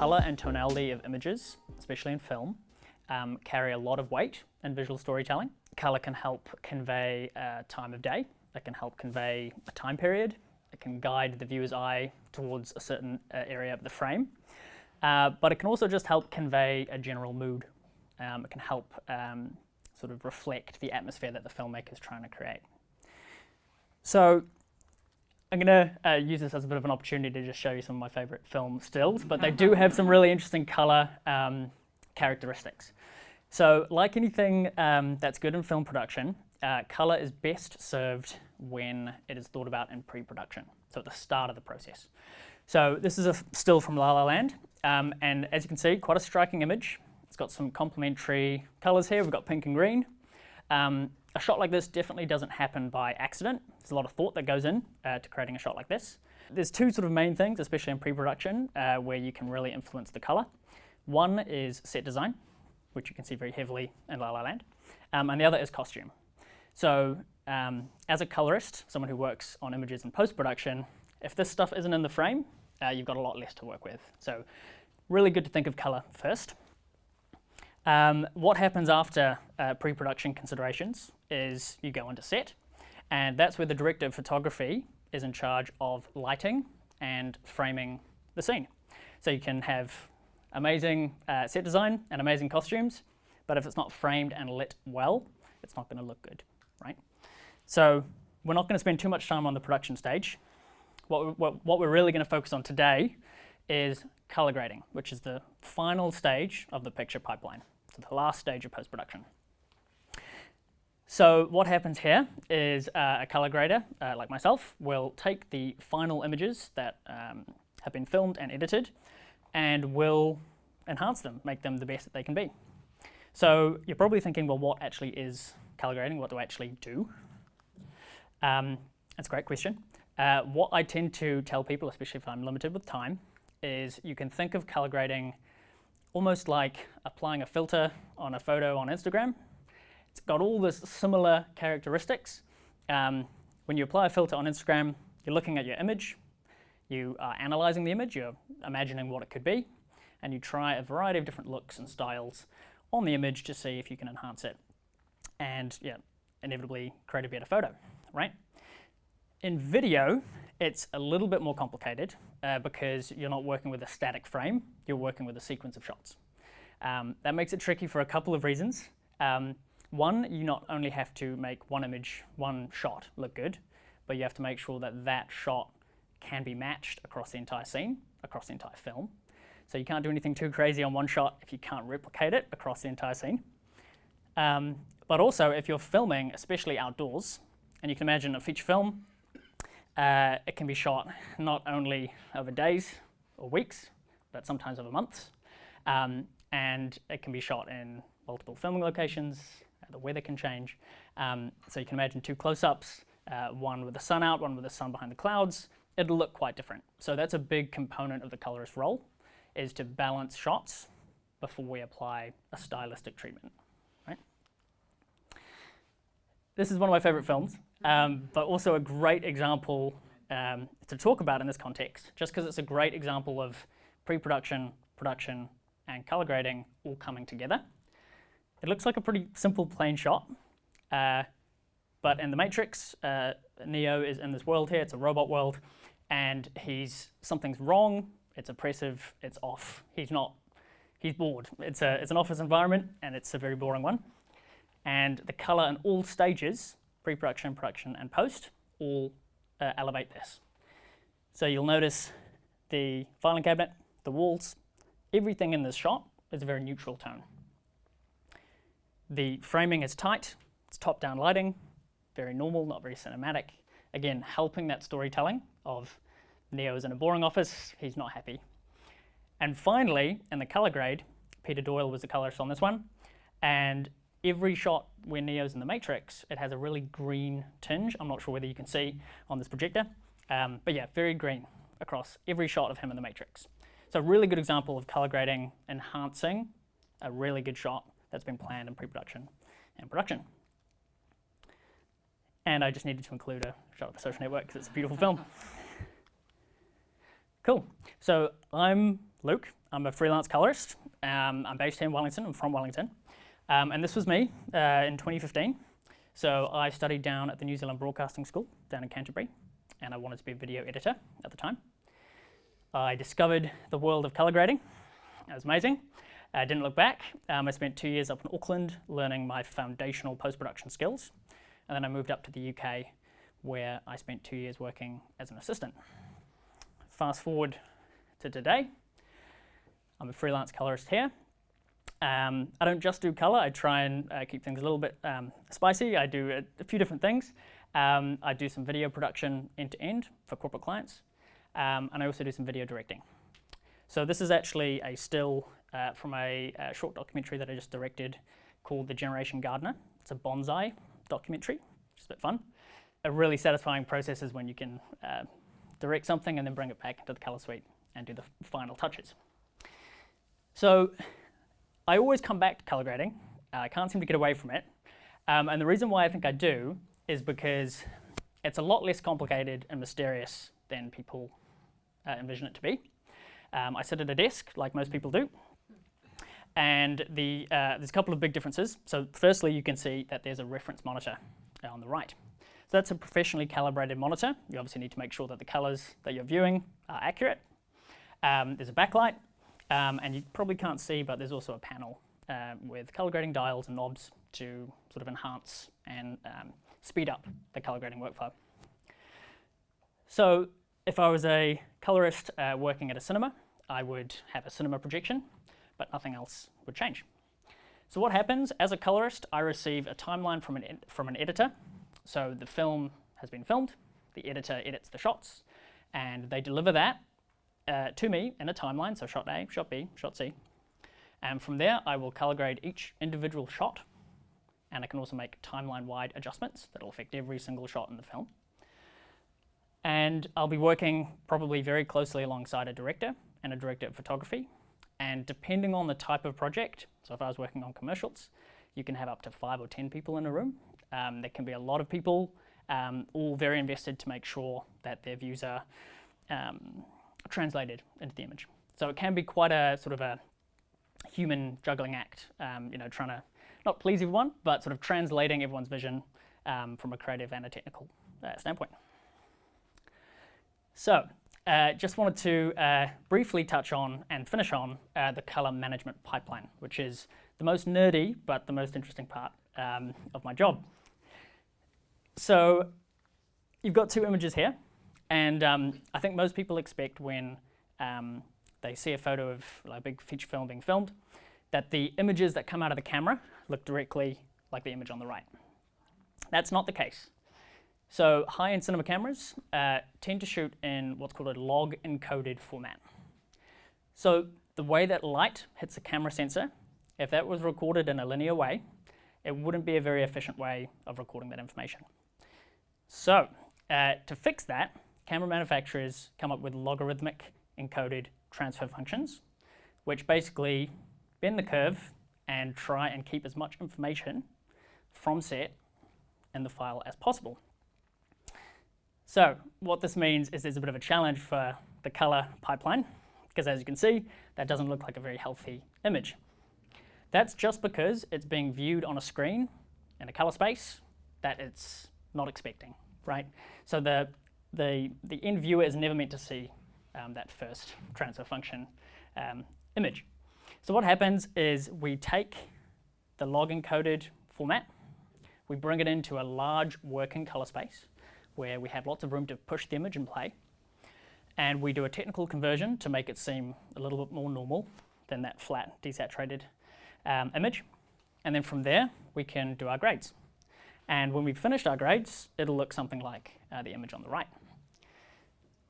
color and tonality of images, especially in film, carry a lot of weight in visual storytelling. Color can help convey a time of day. It can help convey a time period. It can guide the viewer's eye towards a certain area of the frame. But it can also just help convey a general mood. It can help sort of reflect the atmosphere that the filmmaker is trying to create. So I'm going to use this as a bit of an opportunity to just show you some of my favorite film stills, but they do have some really interesting color characteristics. So like anything that's good in film production, color is best served when it is thought about in pre-production, so at the start of the process. So this is a still from La La Land, and as you can see, quite a striking image. It's got some complementary colors here. We've got pink and green. A shot like this definitely doesn't happen by accident. There's a lot of thought that goes in to creating a shot like this. There's two sort of main things, especially in pre-production, where you can really influence the color. One is set design, which you can see very heavily in La La Land, and the other is costume. So as a colorist, someone who works on images in post-production, if this stuff isn't in the frame, you've got a lot less to work with. So really good to think of color first. What happens after pre-production considerations is you go into set, and that's where the director of photography is in charge of lighting and framing the scene. So you can have amazing set design and amazing costumes, but if it's not framed and lit well, it's not going to look good, right? So we're not going to spend too much time on the production stage. What we're really going to focus on today is color grading, which is the final stage of the picture pipeline. So the last stage of post-production. So what happens here is a color grader, like myself, will take the final images that have been filmed and edited and will enhance them, make them the best that they can be. So you're probably thinking, well, what actually is color grading? What do I actually do? That's a great question. What I tend to tell people, especially if I'm limited with time, is you can think of color grading almost like applying a filter on a photo on Instagram. It's got all this similar characteristics. When you apply a filter on Instagram, you're looking at your image, you are analyzing the image, you're imagining what it could be, and you try a variety of different looks and styles on the image to see if you can enhance it and inevitably create a better photo, right? In video, it's a little bit more complicated because you're not working with a static frame, you're working with a sequence of shots. That makes it tricky for a couple of reasons. One, you not only have to make one image, one shot look good, but you have to make sure that that shot can be matched across the entire scene, across the entire film. So you can't do anything too crazy on one shot if you can't replicate it across the entire scene. But also, if you're filming, especially outdoors, and you can imagine a feature film, it can be shot not only over days or weeks, but sometimes over months. And it can be shot in multiple filming locations. The weather can change. So you can imagine two close-ups, one with the sun out, one with the sun behind the clouds. It'll look quite different. So that's a big component of the colorist role, is to balance shots before we apply a stylistic treatment, right? This is one of my favorite films, but also a great example to talk about in this context, just because it's a great example of pre-production, production, and color grading all coming together. It looks like a pretty simple, plain shot, but in The Matrix, Neo is in this world here. It's a robot world, and something's wrong. It's oppressive. It's off. He's bored. It's an office environment, and it's a very boring one. And the color in all stages, pre-production, production, and post, all elevate this. So you'll notice the filing cabinet, the walls, everything in this shot is a very neutral tone. The framing is tight, it's top-down lighting, very normal, not very cinematic. Again, helping that storytelling of Neo's in a boring office, he's not happy. And finally, in the color grade, Peter Doyle was the colorist on this one, and every shot where Neo's in the Matrix, it has a really green tinge. I'm not sure whether you can see on this projector, but yeah, very green across every shot of him in the Matrix. So a really good example of color grading enhancing a really good shot that's been planned in pre-production and production. And I just needed to include a shot of The Social Network because it's a beautiful film. Cool. So I'm Luke. I'm a freelance colorist. I'm based here in Wellington. I'm from Wellington. And this was me in 2015. So I studied down at the New Zealand Broadcasting School down in Canterbury, and I wanted to be a video editor at the time. I discovered the world of colour grading. It was amazing. I didn't look back. I spent 2 years up in Auckland learning my foundational post-production skills, and then I moved up to the UK where I spent 2 years working as an assistant. Fast forward to today. I'm a freelance colorist here. I don't just do colour. I try and keep things a little bit spicy. I do a few different things. I do some video production end-to-end for corporate clients, and I also do some video directing. So this is actually a still from a short documentary that I just directed called The Generation Gardener. It's a bonsai documentary, which is a bit fun. A really satisfying process is when you can direct something and then bring it back into the colour suite and do the final touches. So I always come back to colour grading. I can't seem to get away from it. And the reason why I think I do is because it's a lot less complicated and mysterious than people envision it to be. I sit at a desk, like most people do. And there's a couple of big differences. So firstly, you can see that there's a reference monitor on the right. So that's a professionally calibrated monitor. You obviously need to make sure that the colours that you're viewing are accurate. There's a backlight. And you probably can't see, but there's also a panel with colour grading dials and knobs to sort of enhance and speed up the colour grading workflow. So if I was a colorist working at a cinema, I would have a cinema projection, but nothing else would change. So what happens as a colorist, I receive a timeline from an editor. So the film has been filmed, the editor edits the shots, and they deliver that to me in a timeline, so shot A, shot B, shot C. And from there, I will color grade each individual shot, and I can also make timeline-wide adjustments that will affect every single shot in the film. And I'll be working probably very closely alongside a director and a director of photography. And depending on the type of project, so if I was working on commercials, you can have up to 5 or 10 people in a room. There can be a lot of people, all very invested to make sure that their views are translated into the image. So it can be quite a sort of a human juggling act, trying to not please everyone, but sort of translating everyone's vision from a creative and a technical standpoint. So just wanted to briefly touch on and finish on the color management pipeline, which is the most nerdy but the most interesting part of my job. So you've got 2 images here. And I think most people expect when they see a photo of a big feature film being filmed, that the images that come out of the camera look directly like the image on the right. That's not the case. So high-end cinema cameras tend to shoot in what's called a log encoded format. So the way that light hits a camera sensor, if that was recorded in a linear way, it wouldn't be a very efficient way of recording that information. So to fix that, camera manufacturers come up with logarithmic encoded transfer functions, which basically bend the curve and try and keep as much information from set in the file as possible. So what this means is there's a bit of a challenge for the color pipeline, because as you can see, that doesn't look like a very healthy image. That's just because it's being viewed on a screen in a color space that it's not expecting, right? So the end viewer is never meant to see that first transfer function image. So what happens is we take the log encoded format, we bring it into a large working color space where we have lots of room to push the image and play, and we do a technical conversion to make it seem a little bit more normal than that flat, desaturated image. And then from there, we can do our grades. And when we've finished our grades, it'll look something like the image on the right.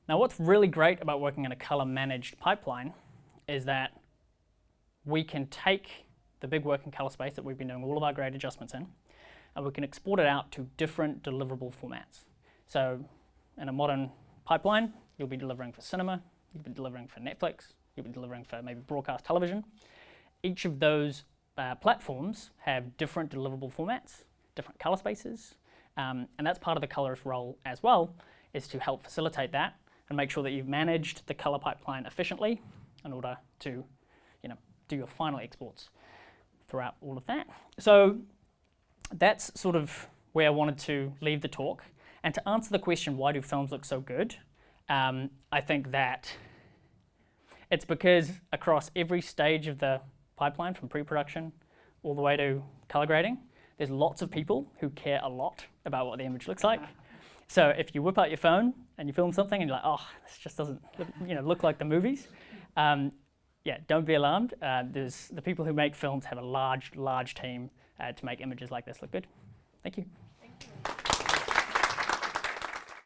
Now, what's really great about working in a color managed pipeline is that we can take the big working color space that we've been doing all of our grade adjustments in, and we can export it out to different deliverable formats. So in a modern pipeline, you'll be delivering for cinema, you'll be delivering for Netflix, you'll be delivering for maybe broadcast television. Each of those platforms have different deliverable formats, different color spaces, and that's part of the colorist role as well, is to help facilitate that and make sure that you've managed the color pipeline efficiently in order to, do your final exports throughout all of that. So that's sort of where I wanted to leave the talk. And to answer the question, why do films look so good? I think that it's because across every stage of the pipeline, from pre-production all the way to color grading, there's lots of people who care a lot about what the image looks like. So if you whip out your phone and you film something and you're like, oh, this just doesn't look like the movies, don't be alarmed. The people who make films have a large team to make images like this look good. Thank you.